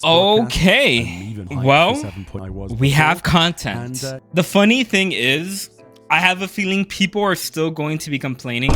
Okay, well, we have content. The funny thing is, I have a feeling people are still going to be complaining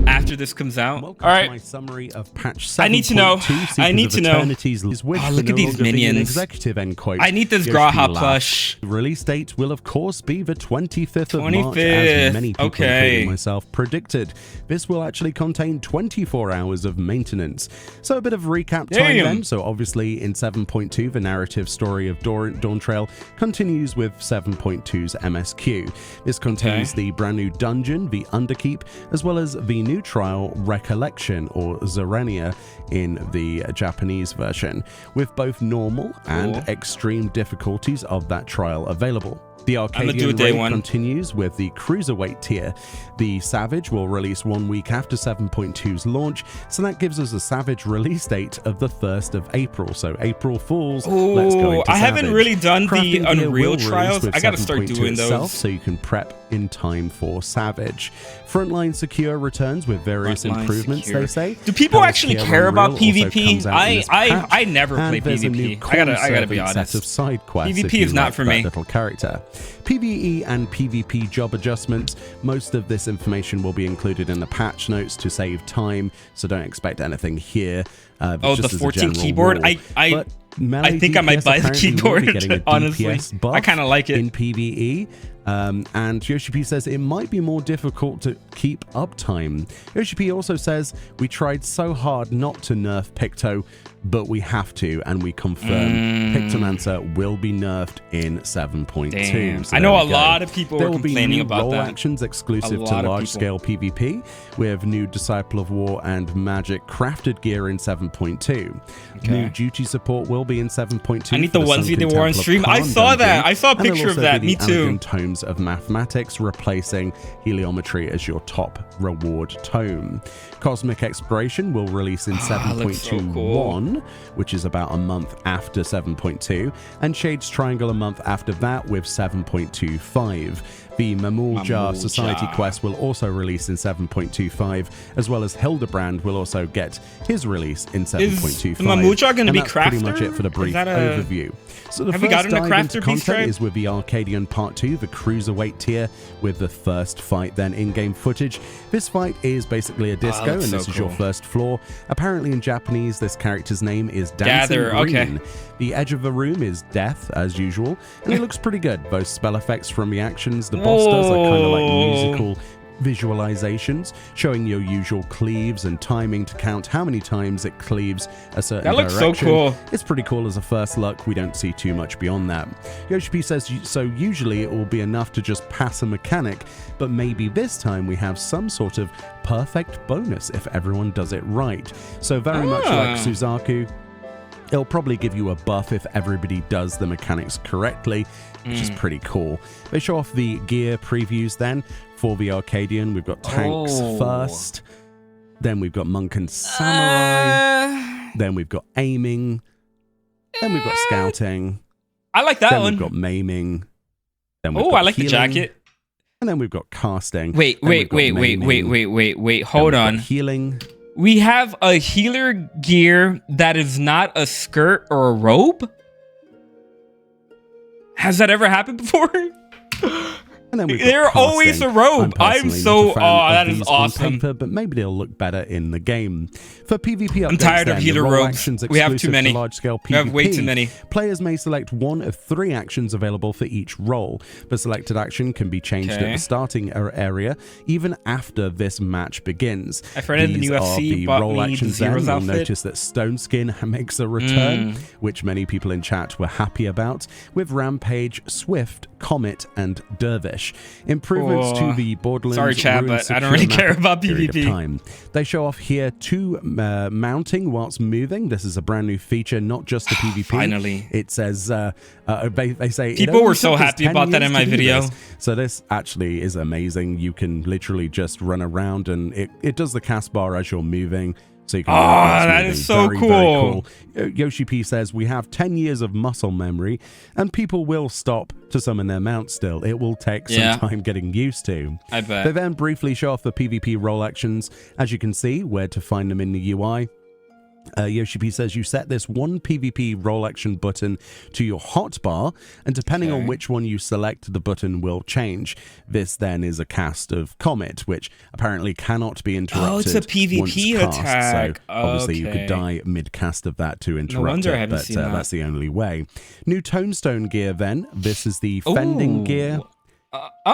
after this comes out. All right, my summary of patch I need to know. I need to know. Oh, look at these minions. I need this Graha plush. The release date will, of course, be the 25th of March, as many people, including myself, predicted. This will actually contain 24 hours of maintenance. So a bit of recap time then. So obviously in 7.2, the narrative story of Dawntrail continues with 7.2's MSQ. This contains the brand new dungeon, the Underkeep, as well as the new trial Recollection, or Zarania in the Japanese version, with both normal and extreme difficulties of that trial available. The Arcadian raid continues with the Cruiserweight tier. The Savage will release 1 week after 7.2's launch, so that gives us a Savage release date of the 1st of April. So April Fools, let's go into I haven't Savage. really done Crafting the Unreal trials. I gotta start 7.2 doing itself, those. so you can prep in time for Savage. Frontline Secure returns with various improvements, they say. Do people actually care about PvP? I never play PvP. I gotta be honest. Set of side quests PvP is not for me. Little character. PvE and PvP job adjustments. Most of this information will be included in the patch notes to save time, so don't expect anything here. Oh, the 14 keyboard? I think I might buy the keyboard, honestly. I kind of like it. In PvE. And Yoshi says it might be more difficult to keep uptime. Yoshi also says, we tried so hard not to nerf Picto, but we have to, and we confirm Pictomancer will be nerfed in 7.2. So I know a lot of people were complaining about that. Role actions exclusive to large-scale PvP. We have new Disciple of War and Magic crafted gear in 7.2. New duty support will be in 7.2. I need the onesie they wore on stream. I saw that. I saw a picture of that. Me too. Tomes of Mathematics, replacing Heliometry as your top reward tome. Cosmic Exploration will release in 7.21, which is about a month after 7.2, and Shades Triangle a month after that with 7.25. The Mamul Jar Society quest will also release in 7.25, as well as Hildebrand will also get his release in 7.25. Is the Mamul Jar going to be crafter? Pretty much it for the brief overview. So the first dive into content is with the Arcadian Part 2, the Cruiserweight tier, with the first fight, then in-game footage. This fight is basically a disco, and this is your first floor. Apparently in Japanese, this character's name is Dancing Green. The edge of the room is death, as usual, and it looks pretty good. Both spell effects from reactions the boss does are kind of like musical visualizations, showing your usual cleaves and timing to count how many times it cleaves a certain direction. That looks so cool. It's pretty cool as a first look. We don't see too much beyond that. Yoshi says, so usually it will be enough to just pass a mechanic, but maybe this time we have some sort of perfect bonus if everyone does it right. So very much like Suzaku, it'll probably give you a buff if everybody does the mechanics correctly, which is pretty cool. They show off the gear previews then for the Arcadian. We've got tanks first, then we've got monk and samurai, then we've got aiming, then we've got scouting. I like that then one. We've got maiming. Then oh, I like the jacket. And then we've got casting. Wait. Hold on. Healing. We have a healer gear that is not a skirt or a robe? Has that ever happened before? And then they're always a robe. I'm so that is awesome. Paper, but maybe they'll look better in the game. For PvP updates, I'm tired of healer robes. We have too many. Large-scale PvP, we have way too many. Players may select one of 3 actions available for each role. The selected action can be changed at the starting area, even after this match begins. A friend in the UFC bought me the Zero's outfit. You'll notice that Stone Skin makes a return, which many people in chat were happy about, with Rampage, Swift, Comet, and Dervish. Improvements to the Borderlands. Sorry, chat, but I don't really care about PvP. They show off here 2 mounting whilst moving. This is a brand new feature, not just the PvP. Finally. It says, they say... People were so happy about that in my video. So this actually is amazing. You can literally just run around and it does the cast bar as you're moving. So you can that is so cool. Yoshi P says, we have 10 years of muscle memory and people will stop to summon their mount still. It will take some time getting used to. I bet. They then briefly show off the PvP role actions. As you can see, where to find them in the UI. Yoshi says you set this one PvP role action button to your hotbar, and depending on which one you select, the button will change. This then is a cast of Comet, which apparently cannot be interrupted. Oh, it's a PvP attack. So obviously you could die mid-cast of that to interrupt wonder I it, haven't but seen that. that's the only way. New Tomestone Gear then. This is the Fending Gear.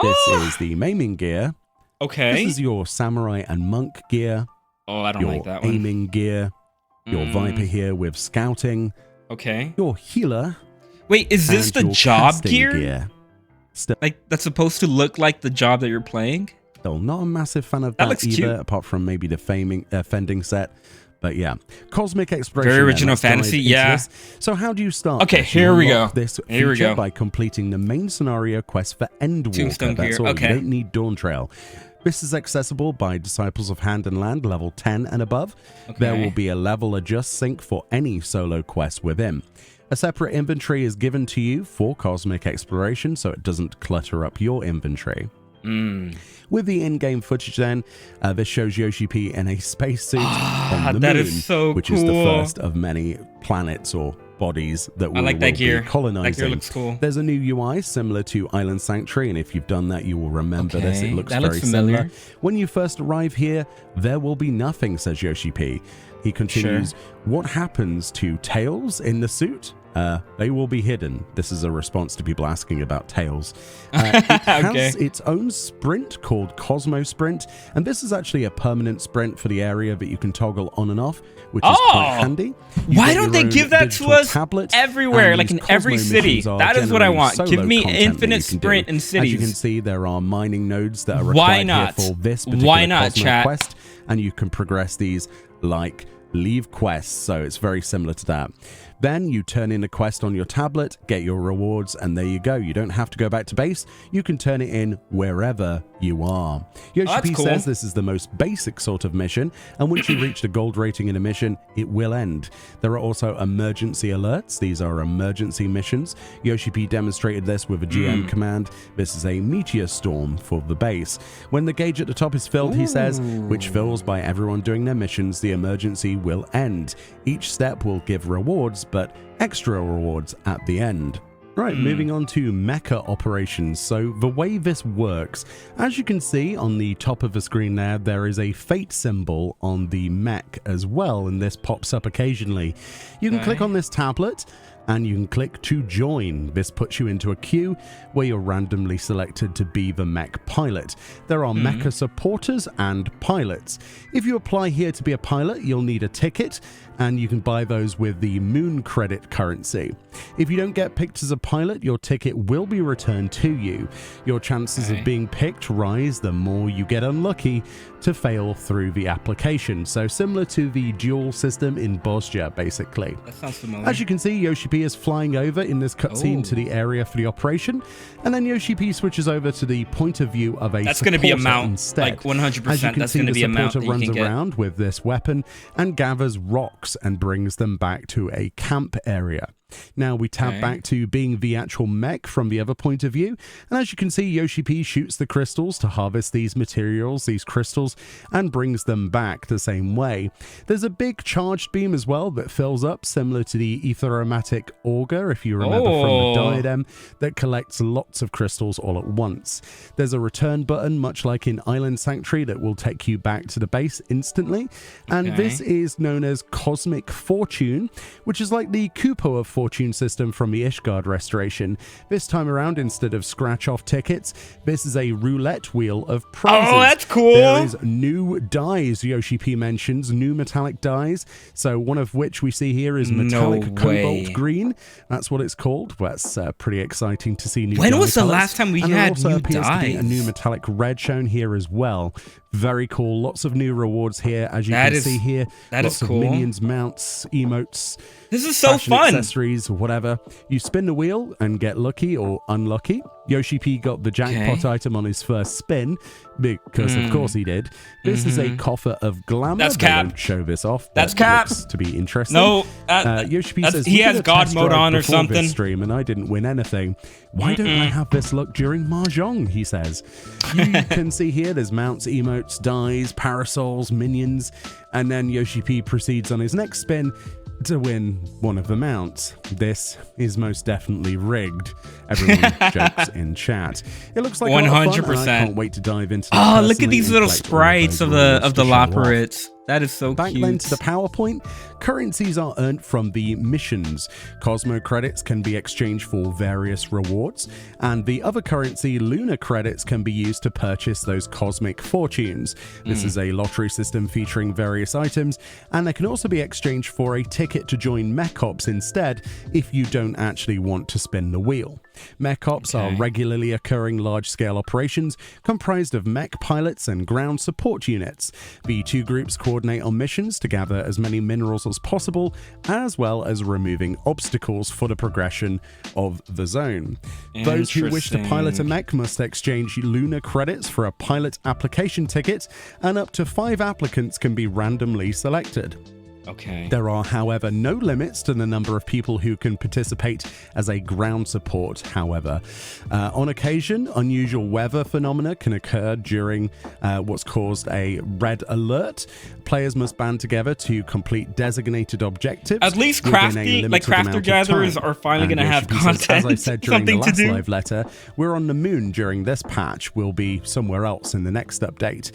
This is the Maiming Gear. Okay. This is your Samurai and Monk Gear. Oh, I don't like that one. Your Aiming Gear. Your Viper here with Scouting. Okay. Your Healer. Wait, is this the job gear? Like, that's supposed to look like the job that you're playing? Still not a massive fan of that looks either, cute. apart from maybe the Fending set. But yeah, Cosmic Exploration. Very original fantasy, yeah. This. So how do you start? Okay, here we go. This here we go. By completing the main scenario quest for Endwalker. Tombstone Gear. That's all. Okay. You don't need Dawn Trail. This is accessible by Disciples of Hand and Land, level 10 and above. Okay. There will be a level adjust sync for any solo quest within. A separate inventory is given to you for Cosmic Exploration, so it doesn't clutter up your inventory. With the in-game footage then, this shows Yoshi P in a spacesuit on the that moon, is so which cool. is the first of many planets or bodies that we will be colonizing. That gear looks cool. There's a new UI similar to Island Sanctuary, and if you've done that, you will remember this. It looks that very looks familiar. similar. When you first arrive here, there will be nothing, says Yoshi P. He continues, what happens to Tails in the suit? They will be hidden. This is a response to people asking about Tails. It has its own sprint called Cosmo Sprint, and this is actually a permanent sprint for the area that you can toggle on and off, which is quite handy. Why don't they give that to us everywhere, like in every city? That is what I want. Give me infinite sprint in cities. As you can see, there are mining nodes that are required here for this particular Cosmo quest, and you can progress these like leave quests, so it's very similar to that. Then you turn in a quest on your tablet, get your rewards, and there you go. You don't have to go back to base. You can turn it in wherever you are. Yoshi P says this is the most basic sort of mission, and once you reach the gold rating in a mission, it will end. There are also emergency alerts. These are emergency missions. Yoshi P demonstrated this with a GM command. This is a meteor storm for the base. When the gauge at the top is filled, he says, which fills by everyone doing their missions, the emergency will end. Each step will give rewards, but extra rewards at the end. Right, moving on to mecha operations. So the way this works, as you can see on the top of the screen there is a fate symbol on the mech as well, and this pops up occasionally. You can click on this tablet, and you can click to join. This puts you into a queue where you're randomly selected to be the mech pilot. There are mecha supporters and pilots. If you apply here to be a pilot, you'll need a ticket, and you can buy those with the moon credit currency. If you don't get picked as a pilot, your ticket will be returned to you. Your chances of being picked rise the more you get unlucky to fail through the application. So similar to the dual system in Bosnia, basically. That sounds familiar. As you can see, Yoshi P is flying over in this cutscene to the area for the operation, and then Yoshi P switches over to the point of view of a That's going to be a mount, instead. like 100%. As you can that's see, going to be a mount the that supporter you can runs get. around with this weapon and gathers rocks and brings them back to a camp area. Now we tab back to being the actual mech from the other point of view, and as you can see, Yoshi P shoots the crystals to harvest these materials, these crystals, and brings them back the same way. There's a big charged beam as well that fills up, similar to the Aetheromatic Auger, if you remember from the diadem, that collects lots of crystals all at once. There's a return button, much like in Island Sanctuary, that will take you back to the base instantly, and this is known as Cosmic Fortune, which is like the Kupo of Fortune system from the Ishgard restoration. This time around, instead of scratch-off tickets, this is a roulette wheel of prizes. Oh, that's cool! There is new dies, Yoshi P mentions, new metallic dies. So one of which we see here is metallic cobalt green. That's what it's called. That's pretty exciting to see new When was the colors. last time we and had also new appears to be dies? a new metallic red shown here as well. Very cool. Lots of new rewards here, as you can see here. Lots of minions, mounts, emotes. This is so fun. Accessories, whatever. You spin the wheel and get lucky or unlucky. Yoshi P got the jackpot item on his first spin, because of course he did. This is a coffer of glamour. That's cap. They don't show this off. That's cap. To be interesting. No, Yoshi P says he has God mode on or something. This stream and I didn't win anything. Why don't I have this luck during Mahjong? He says. You can see here there's mounts, emotes, dies, parasols, minions, and then Yoshi P proceeds on his next spin to win one of the mounts. This is most definitely rigged. Everyone jokes in chat. It looks like 100%. I can't wait to dive into. Oh, look at these little sprites of the Laparates. That is so Back cute. then to the PowerPoint, currencies are earned from the missions. Cosmo credits can be exchanged for various rewards, and the other currency, Lunar credits, can be used to purchase those cosmic fortunes. This is a lottery system featuring various items, and they can also be exchanged for a ticket to join Mech Ops instead if you don't actually want to spin the wheel. Mech Ops are regularly occurring large-scale operations comprised of mech pilots and ground support units. The two groups coordinate on missions to gather as many minerals as possible, as well as removing obstacles for the progression of the zone. Those who wish to pilot a mech must exchange Lunar credits for a pilot application ticket, and up to 5 applicants can be randomly selected. Okay. There are, however, no limits to the number of people who can participate as a ground support, however. On occasion, unusual weather phenomena can occur during what's caused a red alert. Players must band together to complete designated objectives. At least crafter gatherers are finally going to have content. As I said during the last live letter, we're on the moon during this patch. We'll be somewhere else in the next update.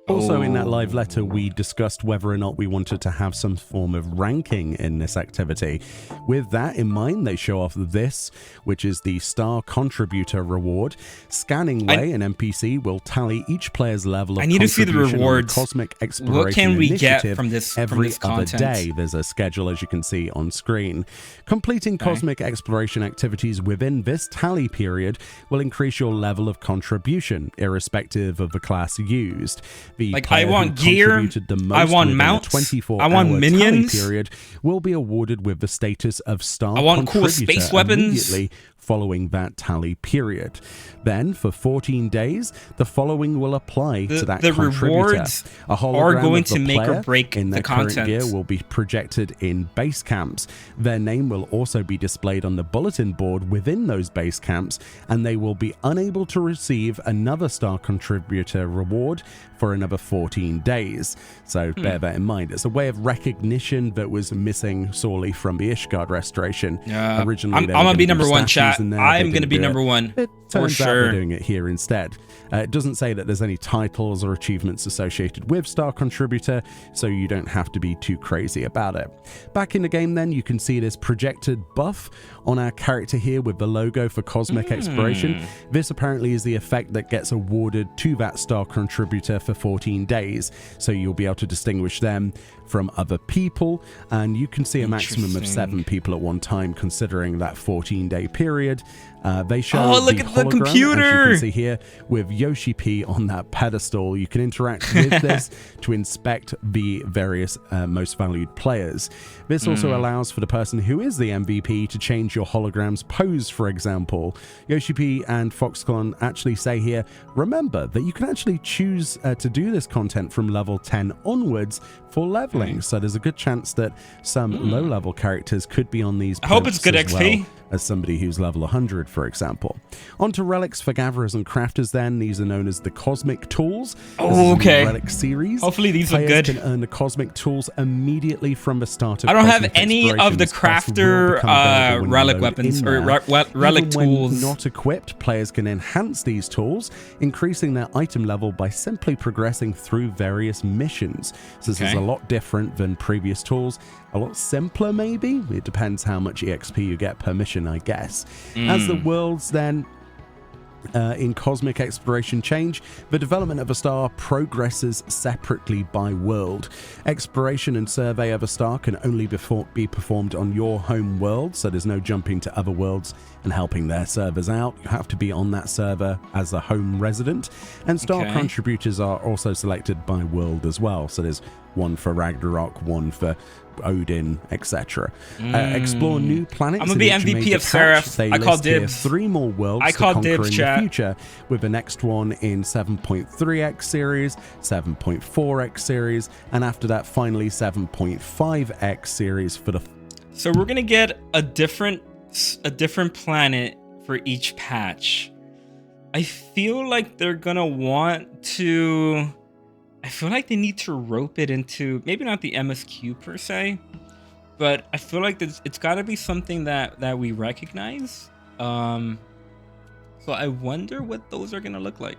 Also, in that live letter, we discussed whether or not we wanted to have some form of ranking in this activity. With that in mind, they show off this, which is the Star Contributor reward. Scanning Way, an NPC, will tally each player's level of contribution. I need to see the rewards. Cosmic Exploration what can we get Initiative from this every content? other day. There's a schedule, as you can see on screen. Completing cosmic exploration activities within this tally period will increase your level of contribution, irrespective of the class used. Like, I want gear, I want mounts, I want minions, period will be awarded with the status of Star I want cool space weapons immediately following that tally period. Then, for 14 days, the following will apply to that the contributor. Rewards a hologram are going to of the make player or break in their the current content. gear will be projected in base camps. Their name will also be displayed on the bulletin board within those base camps, and they will be unable to receive another Star Contributor reward for another 14 days. So bear that in mind. It's a way of recognition that was missing sorely from the Ishgard restoration. Originally, I'm gonna be number one, chat. I'm gonna be number one. It turns out they're doing it here instead. It doesn't say that there's any titles or achievements associated with Star Contributor, so you don't have to be too crazy about it. Back in the game then, you can see this projected buff on our character here with the logo for Cosmic Exploration. This apparently is the effect that gets awarded to that Star Contributor for 14 days, so you'll be able to distinguish them from other people, and you can see a maximum of 7 people at one time considering that 14-day period. They show look at the computer, as you can see here, with Yoshi P on that pedestal. You can interact with this to inspect the various most valued players. This also allows for the person who is the MVP to change your hologram's pose, for example. Yoshi P and Foxconn actually say here, remember that you can actually choose to do this content from level 10 onwards for leveling. So there's a good chance that some low-level characters could be on these. I hope it's good XP. Well as somebody who's level 100, for example. Onto relics for gatherers and crafters then. These are known as the Cosmic Tools. Okay. Relic series. Hopefully these Players are good. can earn the Cosmic Tools immediately from the start of I don't Cosmic have any of the crafter relic weapons or relic tools. When not equipped, players can enhance these tools, increasing their item level by simply progressing through various missions. So this is a lot different than previous tools. A lot simpler, maybe? It depends how much EXP you get per mission, I guess. As the worlds then in Cosmic Exploration change, the development of a star progresses separately by world. Exploration and survey of a star can only be performed on your home world, so there's no jumping to other worlds and helping their servers out. You have to be on that server as a home resident. And star contributors are also selected by world as well, so there's one for Ragnarok, one for Odin, etc. Explore new planets. I'm gonna be MVP of Seraph. I call dibs. 3 more worlds I call to conquer dibs, in chat. the future, with the next one in 7.3x series, 7.4x series, and after that, finally 7.5x series for the. So we're gonna get a different planet for each patch. I feel like they're gonna want to. I feel like they need to rope it into maybe not the MSQ per se, but I feel like it's got to be something that we recognize. So I wonder what those are gonna look like.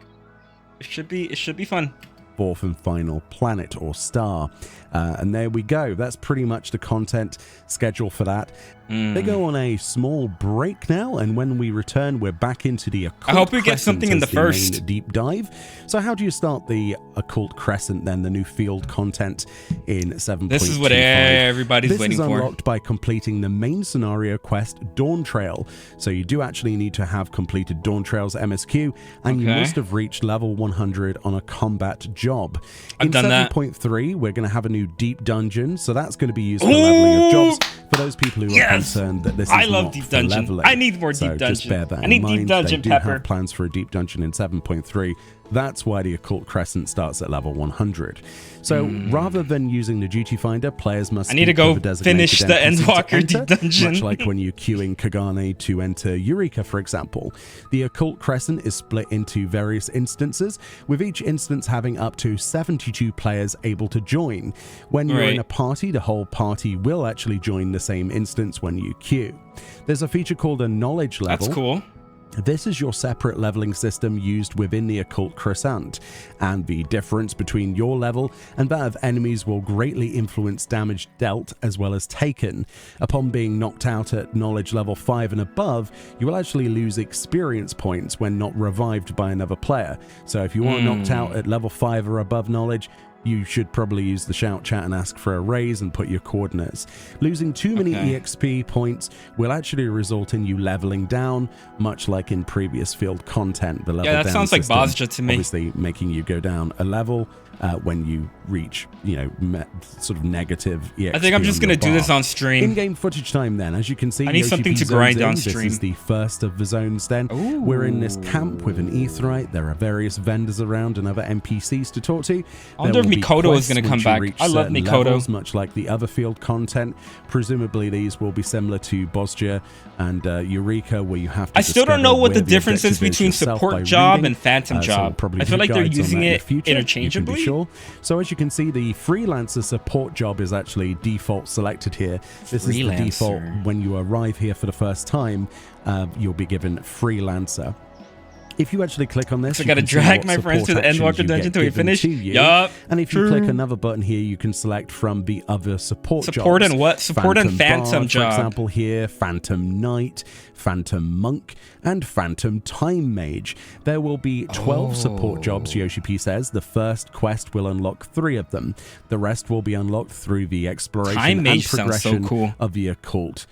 It should be fun. 4th and final planet or star. And there we go. That's pretty much the content schedule for that. They go on a small break now, and when we return, we're back into the Occult I hope we get Crescent something in the main first deep dive. So how do you start the Occult Crescent then, the new field content in 7.25? This is what everybody's waiting for. This is unlocked by completing the main scenario quest, Dawn Trail. So you do actually need to have completed Dawn Trail's MSQ, and you must have reached level 100 on a combat job. I've done that. In 7.3, we're going to have a new deep dungeon, so that's going to be used for leveling of jobs. For those people who are concerned that this is not deep for dungeon. leveling. I need more deep dungeon. Just bear that I need in mind. deep dungeon, they do Pepper. have plans for a deep dungeon in 7.3. That's why the Occult Crescent starts at level 100. So rather than using the duty finder, players must. I need to go finish the Endwalker deep dungeon. Much like when you're queuing Kagane to enter Eureka, for example. The Occult Crescent is split into various instances, with each instance having up to 72 players able to join. When you're in a party, the whole party will actually join the same instance when you queue. There's a feature called a knowledge level. That's cool. This is your separate leveling system used within the Occult Crescent, and the difference between your level and that of enemies will greatly influence damage dealt as well as taken. Upon being knocked out at knowledge level 5 and above, you will actually lose experience points when not revived by another player. So if you are knocked out at level 5 or above knowledge, you should probably use the shout chat and ask for a raise and put your coordinates. Losing too many EXP points will actually result in you leveling down, much like in previous field content. The level that down sounds like system, Bozja to me. obviously making you go down a level when you reach, sort of negative EXP. I think I'm just going to do this on stream. In-game footage time then. As you can see, I need something to grind on stream. This is the first of the zones then. Ooh. We're in this camp with an aetheryte. There are various vendors around and other NPCs to talk to. I wonder if Mikoto is going to come back. I love Mikoto. Levels, much like the other field content. Presumably these will be similar to Bozja and Eureka, where you have to. I still don't know what the difference is between support job and phantom job. I feel like they're using it interchangeably. Sure. So as you can see, the freelancer support job is actually default selected here. This is the default when you arrive here for the first time. You'll be given freelancer. If you actually click on this, I gotta drag my friends to the Endwalker dungeon until we finish. Yup. And if you click another button here, you can select from the other support jobs. Support and what? Support and Phantom job. For example, here, Phantom Knight, Phantom Monk, and Phantom Time Mage. There will be 12 support jobs, Yoshi P says. The first quest will unlock 3 of them. The rest will be unlocked through the exploration and progression of the Occult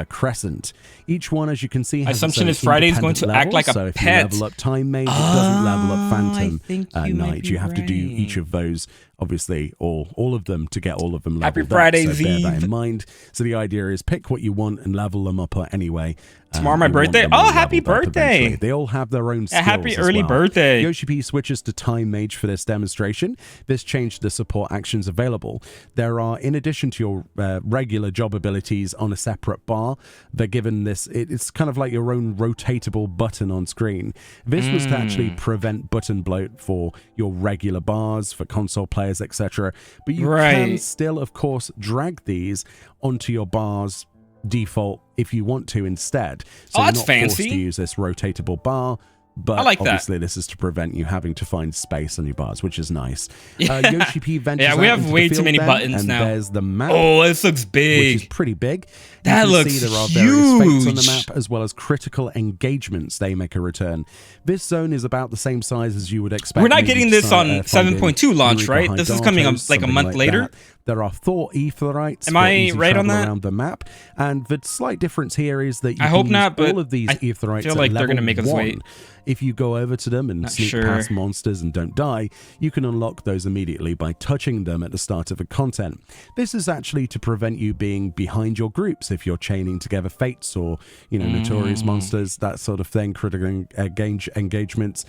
Crescent. Each one, as you can see, has assumption is Friday is going to act like a so if pet. you level up Time Mage, it doesn't level up Phantom Knight. You have to do each of those, obviously, all of them to get all of them leveled Happy Friday, up. So bear Eve. that in mind. So the idea is pick what you want and level them up anyway. Tomorrow my birthday. Oh, happy birthday! They all have their own skills. Happy early birthday. Yoshi P switches to Time Mage for this demonstration. This changed the support actions available. There are, in addition to your regular job abilities on a separate bar, they're given this, it's kind of like your own rotatable button on screen. This was to actually prevent button bloat for your regular bars, for console players, etc. But you can still, of course, drag these onto your bars default if you want to instead. So you're not forced to use this rotatable bar, but I like obviously this is to prevent you having to find space on your bars, which is nice. Yoshi P ventures we have way too many buttons and now. There's the map. Oh, this looks big. Which is pretty big. That looks there are huge. various fates on the map, as well as critical engagements. They make a return. This zone is about the same size as you would expect. We're not getting this on 7.2 launch, right? This is coming like a month later. There are 4 aetherites Am I right on that? around the map, and the slight difference here is that you I hope not, but all of these aetherites feel like at they're level gonna make us 1. wait. If you go over to them and sneak past monsters and don't die, you can unlock those immediately by touching them at the start of a content. This is actually to prevent you being behind your groups if you're chaining together fates or, notorious monsters, that sort of thing, critical engagements,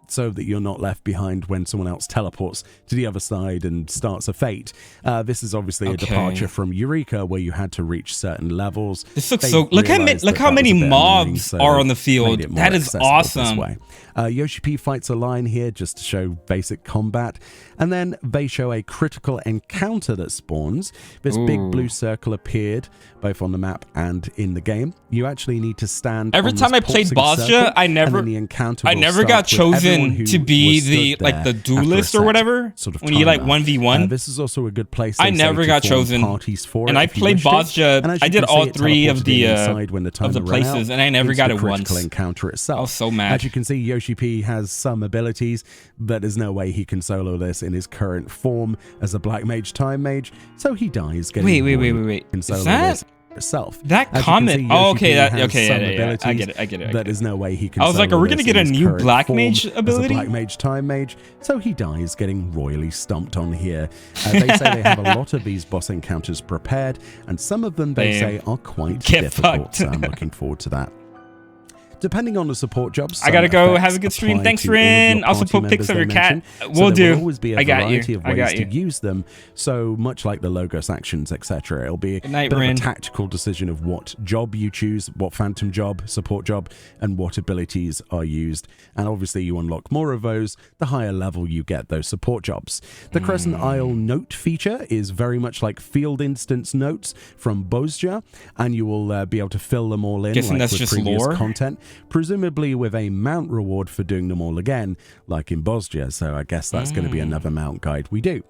so that you're not left behind when someone else teleports to the other side and starts a fate. This is obviously a departure from Eureka, where you had to reach certain levels. This looks so... Look how many mobs are on the field. That is awesome. Yoshi P fights a lion here just to show basic combat, and then they show a critical encounter that spawns. This big blue circle appeared both on the map and in the game. You actually need to stand every time I played Bosja, I never got chosen to be the duelist or whatever, when you 1v1. This is also a good place. I never got chosen, and I played Bosja. I did all 3 of the places, and I never got it once. Encounter itself. I was so mad. As you can see, Yoshi P has some abilities, but there's no way he can solo this in his current form as a Black Mage Time Mage, so he dies. Wait. Is that itself. That comment? Oh, okay. Yeah, I get it. That is no way he can. I was like, are we gonna get a new Black Mage ability? Black Mage Time Mage. So he dies, getting royally stomped on here. They say they have a lot of these boss encounters prepared, and some of them they say are quite difficult. So I'm looking forward to that. Depending on the support jobs, I gotta go. Have a good stream. Thanks, Rin. Also, put pics of your cat. We'll do. Will always be a variety of ways to use them. So much like the Logos actions, etc. It'll be a bit of a tactical decision of what job you choose, what phantom job, support job, and what abilities are used. And obviously, you unlock more of those, the higher level you get those support jobs. The Crescent Isle note feature is very much like field instance notes from Bosja, and you will be able to fill them all in like with previous content. Presumably with a mount reward for doing them all again, like in Bosja, so I guess that's going to be another mount guide we do.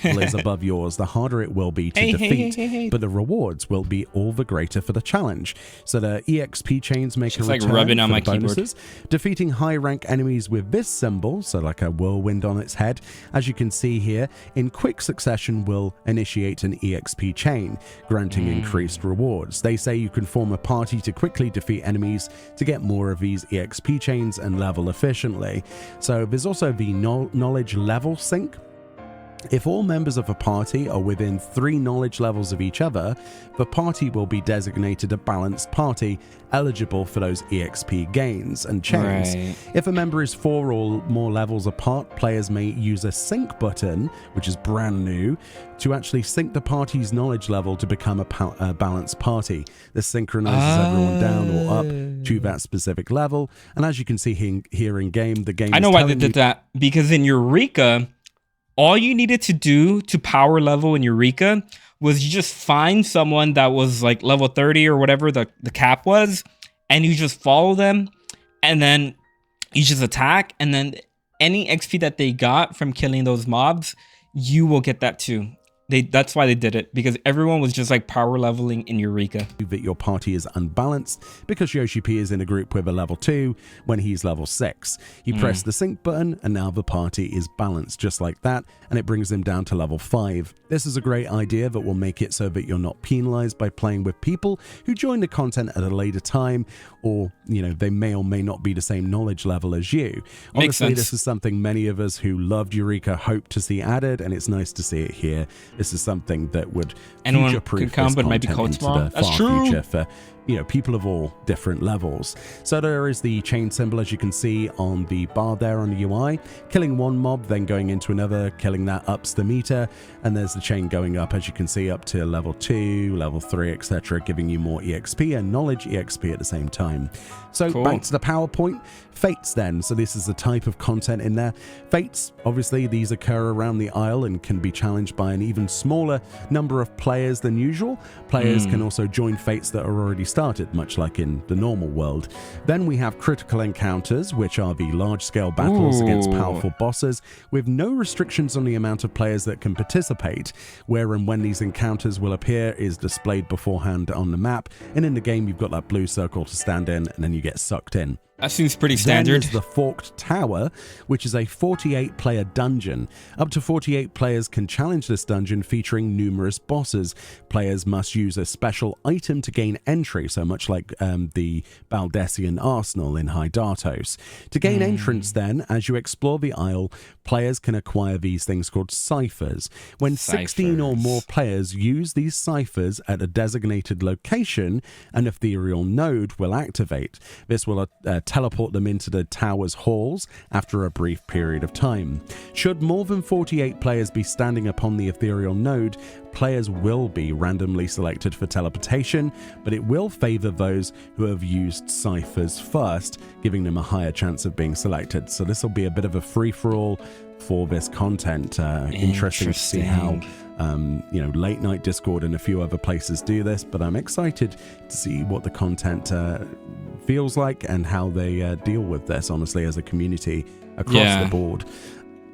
Is above yours, the harder it will be to defeat, but the rewards will be all the greater for the challenge. So the EXP chains make a return rubbing on for my bonuses. Defeating high rank enemies with this symbol, so like a whirlwind on its head, as you can see here, in quick succession will initiate an EXP chain, granting increased rewards. They say you can form a party to quickly defeat enemies to get more of these EXP chains and level efficiently. So there's also the knowledge level sync. If all members of a party are within 3 knowledge levels of each other, the party will be designated a balanced party, eligible for those EXP gains and chains. If a member is 4 or more levels apart, players may use a sync button, which is brand new, to actually sync the party's knowledge level to become a balanced party. This synchronizes everyone down or up to that specific level. And as you can see here in game, the game. I know why they did that, because in Eureka, all you needed to do to power level in Eureka was you just find someone that was like level 30 or whatever the cap was, and you just follow them, and then you just attack, and then any XP that they got from killing those mobs, you will get that too. That's why they did it, because everyone was just like power leveling in Eureka. That your party is unbalanced because Yoshi P is in a group with a level 2 when he's level 6. You press the sync button and now the party is balanced just like that, and it brings them down to level 5. This is a great idea that will make it so that you're not penalized by playing with people who join the content at a later time, or they may or may not be the same knowledge level as you. Honestly, this is something many of us who loved Eureka hope to see added, and it's nice to see it here. This is something that would future-proof this content into the far future for people of all different levels. So there is the chain symbol, as you can see on the bar there on the UI. Killing one mob, then going into another, killing that ups the meter, and there's the chain going up, as you can see, up to level 2, level 3, etc., giving you more EXP and knowledge EXP at the same time. So back to the PowerPoint. Fates then. So this is the type of content in there. Fates, obviously, these occur around the isle and can be challenged by an even smaller number of players than usual. Players can also join fates that are already started, much like in the normal world. Then we have critical encounters, which are the large-scale battles against powerful bosses, with no restrictions on the amount of players that can participate. Where and when these encounters will appear is displayed beforehand on the map, and in the game you've got that blue circle to stand in, and then you get sucked in. That seems pretty standard. Then there's the Forked Tower, which is a 48-player dungeon. Up to 48 players can challenge this dungeon, featuring numerous bosses. Players must use a special item to gain entry, so much like the Baldessian Arsenal in Hydatos. To gain entrance then, as you explore the isle, players can acquire these things called ciphers. When 16 or more players use these ciphers at a designated location, an ethereal node will activate. This will teleport them into the tower's halls after a brief period of time. Should more than 48 players be standing upon the ethereal node, players will be randomly selected for teleportation, but it will favor those who have used ciphers first, giving them a higher chance of being selected. So this will be a bit of a free-for-all for this content. Interesting to see how Late Night Discord and a few other places do this, but I'm excited to see what the content feels like and how they deal with this, honestly, as a community across the board.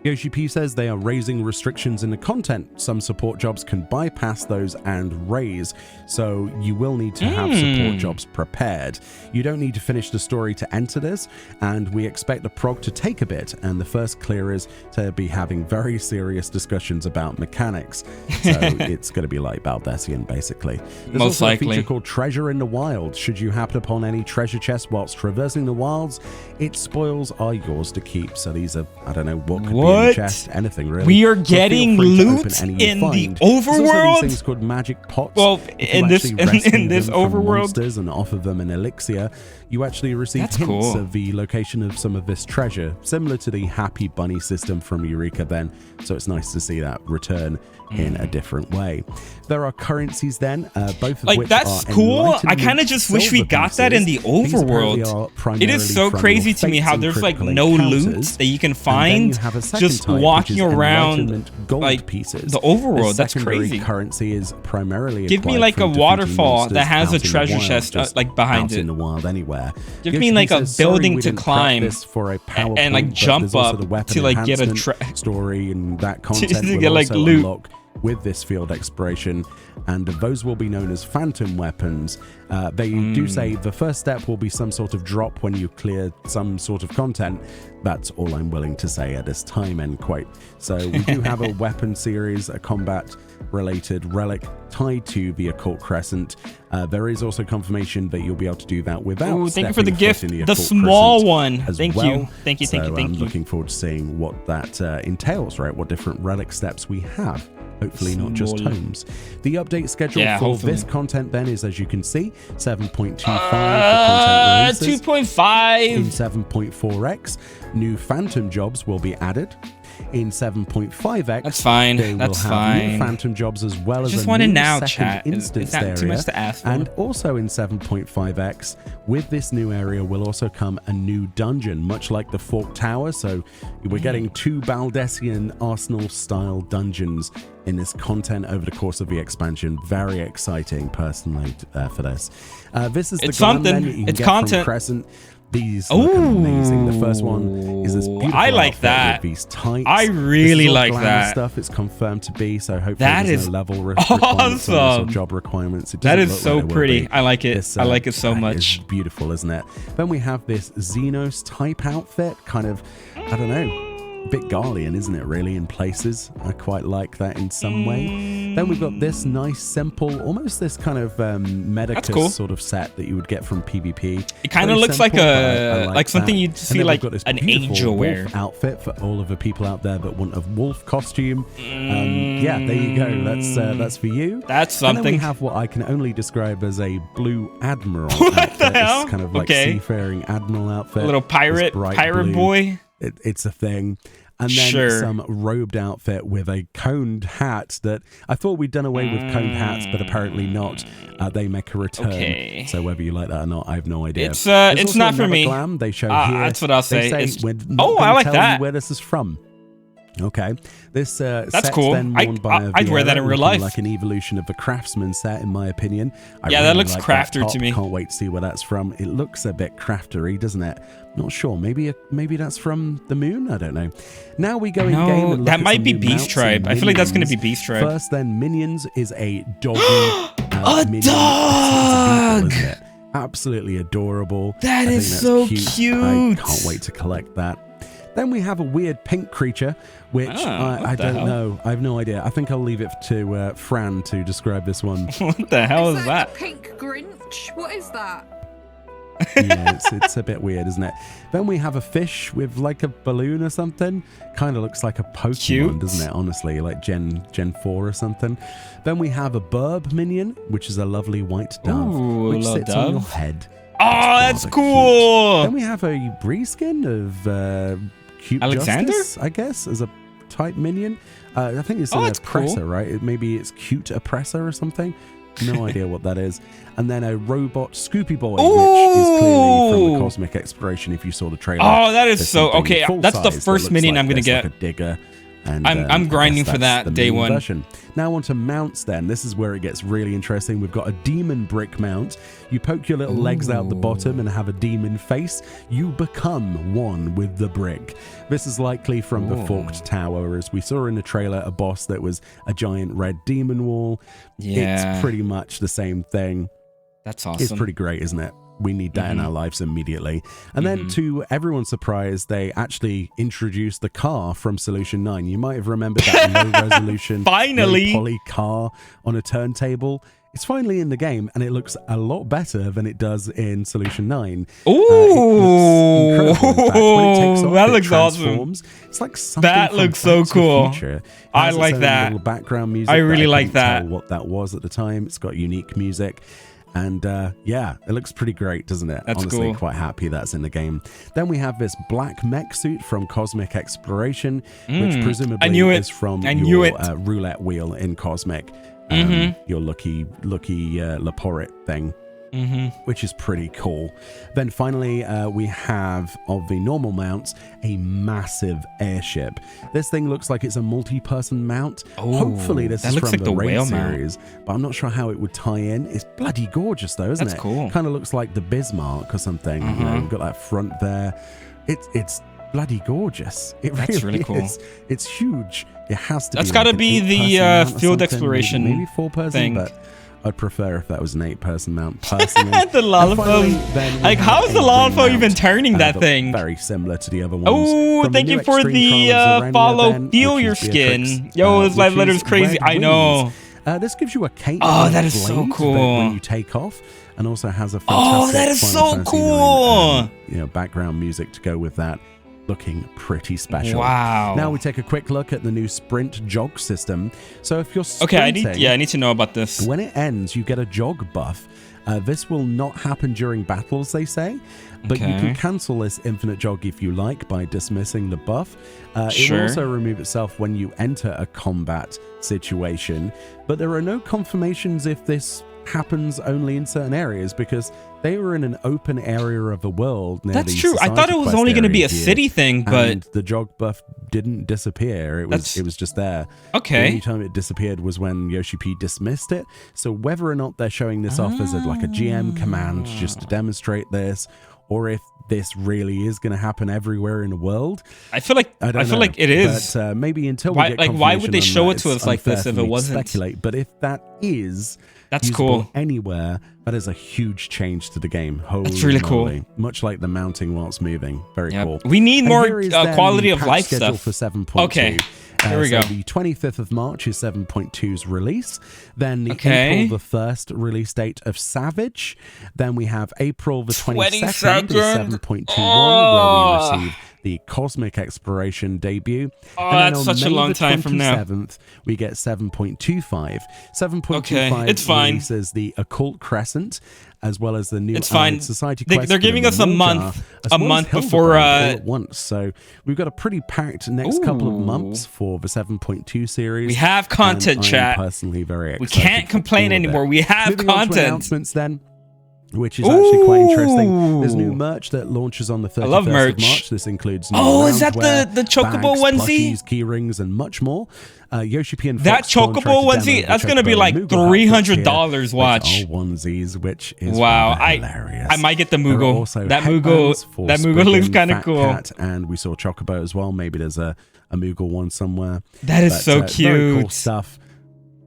Yoshi P says they are raising restrictions in the content. Some support jobs can bypass those and raise, so you will need to have support jobs prepared. You don't need to finish the story to enter this, and we expect the prog to take a bit, and the first clear is to be having very serious discussions about mechanics. So it's going to be like Baldessian, basically. There's Most also likely a feature called Treasure in the Wild. Should you happen upon any treasure chests whilst traversing the wilds, its spoils are yours to keep. So these are, I don't know what could be in the chest, anything really. We are getting loot in the overworld. Things called magic pots. Well, in this overworld, monsters and offer them an elixir, you actually receive hints of the location of some of this treasure, similar to the Happy Bunny system from Eureka then. So it's nice to see that return in a different way. There are currencies then, both of which that's are cool. I kind of just wish we got that in the overworld. It is so crazy to me how there's like no loot that you can find just walking around like pieces. The overworld. That's crazy. Currency is primarily give me like a waterfall that has a treasure chest like behind it in the wild anywhere. Give me like a building to climb and like jump up to like get a story and that content to get like loot. Unlock with this field exploration, and those will be known as phantom weapons. They do say the first step will be some sort of drop when you clear some sort of content. That's all I'm willing to say at this time, end quote. So we do have a weapon series, a combat related relic tied to the Occult Crescent. There is also confirmation that you'll be able to do that without thank you for the gift, the small one. Thank you. I'm looking forward to seeing what that entails, right? What different relic steps we have. Hopefully not just tomes. The update schedule for this content then is, as you can see, 7.25 for content releases. 2.5 in 7.4x. New phantom jobs will be added. In 7.5x, that's fine. They will have new phantom jobs as well as a new second instance area. Too much to ask for. And also in 7.5x, with this new area will also come a new dungeon, much like the Forked Tower. So we're getting 2 Baldessian Arsenal-style dungeons in this content over the course of the expansion. Very exciting, personally, for this. This is the something. You can it's get content. From Crescent. These look amazing. The first one is this beautiful. I like that. With these tights. I really like that stuff. It's confirmed to be, so hopefully that there's is no level awesome. Job requirements. That is so pretty. I like it. I like it so much. It's beautiful, isn't it? Then we have this Xenos type outfit, kind of, I don't know, a bit Garlean, isn't it, really, in places? I quite like that in some way. Then we've got this nice, simple, almost this kind of Medicus sort of set that you would get from PvP. It kind of looks like a like something you'd see like an angel wear outfit for all of the people out there that want a wolf costume. Yeah, there you go. That's for you. That's something. And then we have what I can only describe as a blue admiral outfit. This kind of like seafaring admiral outfit. A little pirate boy. It's a thing. And then some robed outfit with a coned hat that I thought we'd done away with coned hats, but apparently not. They make a return. So whether you like that or not, I have no idea. It's not for me. Glam they show here. That's what I'll say. I like that. Where this is from. Okay, this that's cool. Then worn by I'd wear that in real life. Like an evolution of the Craftsman set, in my opinion. That looks crafter to me. Can't wait to see where that's from. It looks a bit craftery, doesn't it? Not sure. Maybe that's from the moon. I don't know. Now we go in game. And that might be Beast Tribe. I feel like that's going to be Beast Tribe. First, then Minions is a dog. A dog. Absolutely adorable. That is so cute. I can't wait to collect that. Then we have a weird pink creature, which I don't know. I have no idea. I think I'll leave it to Fran to describe this one. What the hell is that? A pink Grinch? What is that? Yeah, it's a bit weird, isn't it? Then we have a fish with like a balloon or something. Kind of looks like a Pokemon, doesn't it? Honestly, like Gen 4 or something. Then we have a burb minion, which is a lovely white dove, which sits on your head. Oh, that's cool. Then we have a Breeskin of Cute Alexander, Justice, I guess, as a type minion. I think it's an oppressor, cool. Right? Maybe it's Cute Oppressor or something. No idea what that is. And then a robot Scoopy Boy, which is clearly from the Cosmic Exploration if you saw the trailer. Oh, that is so... Okay, that's the first minion I'm going to get. Like a digger. And, I'm grinding for that day one. Version. Now onto mounts then. This is where it gets really interesting. We've got a demon brick mount. You poke your little legs out the bottom and have a demon face. You become one with the brick. This is likely from the Forked Tower, as we saw in the trailer, a boss that was a giant red demon wall. Yeah. It's pretty much the same thing. That's awesome. It's pretty great, isn't it? We need that in our lives immediately. And then to everyone's surprise, they actually introduced the car from Solution 9. You might have remembered that low resolution finally poly car on a turntable. It's finally in the game, and it looks a lot better than it does in Solution 9. Ooh, it looks incredible. In fact, when it takes off, that it looks transforms. awesome. It's like something that looks so cool. I like that. Little background music. I really like that. Tell what that was at the time. It's got unique music. And yeah, it looks pretty great, doesn't it? That's honestly cool. Quite happy that's in the game. Then we have this black mech suit from Cosmic Exploration, which presumably is from your roulette wheel in Cosmic. Your lucky Laporit thing. Which is pretty cool. Then finally, we have, of the normal mounts, a massive airship. This thing looks like it's a multi-person mount. Hopefully this is from the Raid series, but I'm not sure how it would tie in. It's bloody gorgeous though, isn't it? That's cool. Kind of looks like the Bismarck or something. You know, we've got that front there. It's bloody gorgeous. That's really cool. It's huge. It has to be. That's got to be the field exploration maybe 4-person thing. But I'd prefer if that was an 8-person mount, personally. The Lalafo. Like, how is the Lalafo even turning that thing? Very similar to the other ones. Oh, thank you for the follow Feel Your Skin. Yo, this live letter is crazy. I know. This gives you a cape. Oh, that is so cool. When you take off, and also has a fantastic that is so Fantasy cool. 9, background music to go with that. Looking pretty special. Wow. Now we take a quick look at the new sprint jog system. So if you're sprinting, I need to know about this. When it ends, you get a jog buff. This will not happen during battles, they say, but you can cancel this infinite jog if you like by dismissing the buff. It will also remove itself when you enter a combat situation, but there are no confirmations if this happens only in certain areas, because they were in an open area of the world. That's true. I thought it was only going to be a city thing, but the jog buff didn't disappear. It was just there. Okay. The only time it disappeared was when Yoshi P dismissed it. So whether or not they're showing this off as a GM command just to demonstrate this, or if this really is going to happen everywhere in the world, I feel like it is. But maybe until we get confirmation, why would they show it to us like this if it wasn't? Speculate. But if that is That's cool. Anywhere, that is a huge change to the game. Holy That's really moly. cool. Much like the mounting whilst moving. Very cool. We need And more here is quality the of patch life schedule stuff. for 7.2. Okay. Here we go. The 25th of March is 7.2's release. Then the Okay. April the 1st release date of Savage. Then we have April the 22nd is 22nd. 7.21, where we receive the Cosmic Exploration debut. Oh, and then that's on such a May long the time from now. 27th, we get 7.25. 7.25 Okay, it's fine. releases the Occult Crescent, as well as the new It's fine. Society They're Quest. giving us a month before. all at once. So we've got a pretty packed next couple of months for the 7.2 series. We have content, and chat. I'm personally very excited. We can't complain for all of anymore. it. We have Moving on to content. announcements then, which is actually quite interesting. There's new merch that launches on the 31st love merch. of March. This includes new Is that roundwear, the Chocobo bags, onesie? plushies, key rings, and much more. Yoshi P and That Fox tried to Chocobo demo onesie, the that's gonna be Chocobo like Moogle $300. outfits here, Watch. which are onesies, which is Wow, hilarious. I might get the There are Moogle. also That headbands for Moogle looks Spriggan, kind of Fat cool. Cat, and we saw Chocobo as well. Maybe there's a Moogle one somewhere. That is But, so Very cool cute. stuff.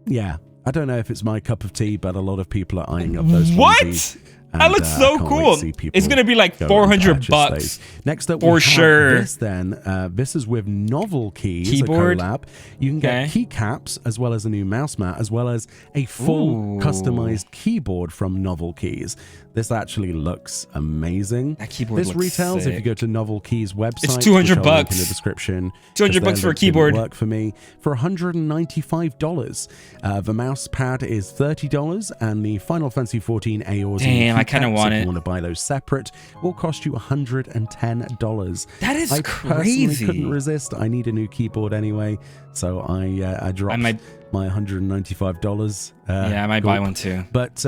Yeah. I don't know if it's my cup of tea, but a lot of people are eyeing up those What? onesies. That looks so cool. It's gonna be like $400 Next up, for sure. This then, this is with Novel Keys, keyboard. a collab. You can get keycaps as well as a new mouse mat, as well as a full customized keyboard from Novel Keys. This actually looks amazing. That keyboard this retails sick. If you go to Novel Keys website. It's $200 in the description. $200 for a keyboard. Work for me for $195. The mouse pad is $30, and the Final Fantasy 14 Aeors. Damn, I kind of want it. If you want to buy those separate, will cost you $110. That is I crazy. personally couldn't resist. I need a new keyboard anyway, so I dropped my $195. Yeah, I might buy one too. But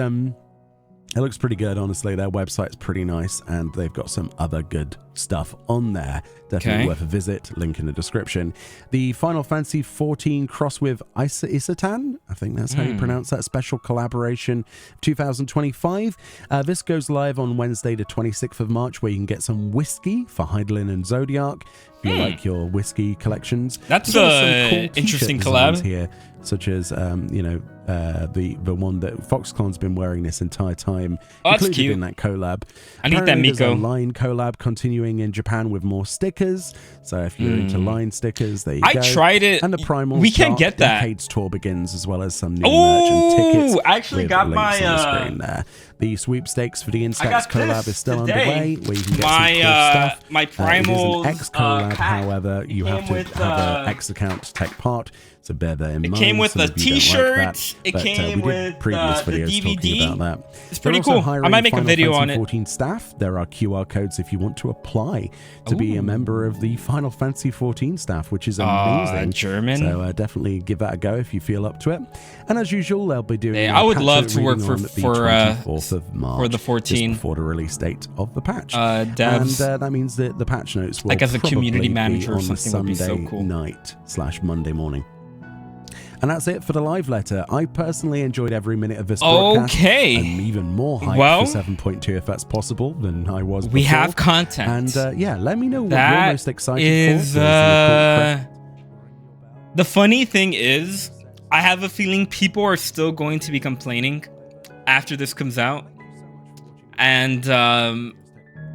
it looks pretty good, honestly. Their website's pretty nice, and they've got some other good stuff on there. Definitely worth a visit. Link in the description. The Final Fantasy 14 cross with Isatan, I think that's how you pronounce that, special collaboration 2025. This goes live on Wednesday, the 26th of March, where you can get some whiskey for Heidelin and Zodiac. If you like your whiskey collections. That's a cool interesting collab here, such as the one that Foxconn's been wearing this entire time. Oh, that's cute. In that collab. I need that Miko. There's a line collab continuing in Japan with more stickers. So if you're into line stickers, there you go. I tried it. And the Primal we can get that. Decade's tour begins, as well as some new merch and tickets. I actually got my on the screen there. The sweepstakes for the Instax collab is still underway, where you can get some cool stuff. My Primal X collab, however, you have to have an X account to take part. So bear that in mind. It came with a T-shirt. It came with previous the videos DVD. talking about that. It's pretty cool. I might make a video on it. 14 staff. There are QR codes if you want to apply to be a member of the Final Fantasy 14 staff, which is amazing. German. So definitely give that a go if you feel up to it. And as usual, they'll be doing. I would love to work for the 24th of March, for the 14 before the release date of the patch. Devs. And that means that the patch notes will like as a community manager or on something would be so cool. night/Monday morning. And that's it for the live letter. I personally enjoyed every minute of this broadcast. Okay. I'm even more hyped for 7.2 if that's possible than I was before. We have content. And let me know what that you're most excited for. The funny thing is, I have a feeling people are still going to be complaining after this comes out. And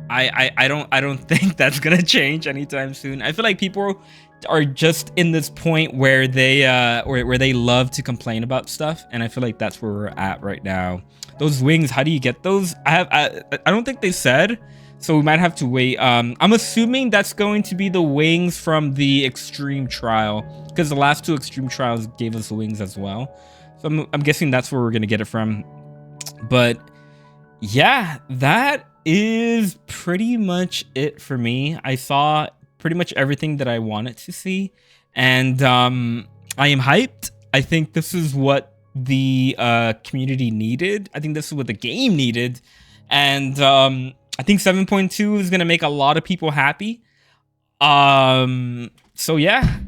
I don't think that's gonna change anytime soon. I feel like people are just in this point where they love to complain about stuff, and I feel like that's where we're at right now. Those wings, how do you get those? I don't think they said, so we might have to wait. I'm assuming that's going to be the wings from the extreme trial, because the last two extreme trials gave us the wings as well. So I'm guessing that's where we're gonna get it from. But yeah, that is pretty much it for me. I saw pretty much everything that I wanted to see, and I am hyped. I think this is what the community needed. I think this is what the game needed, and I think 7.2 is gonna make a lot of people happy. So yeah,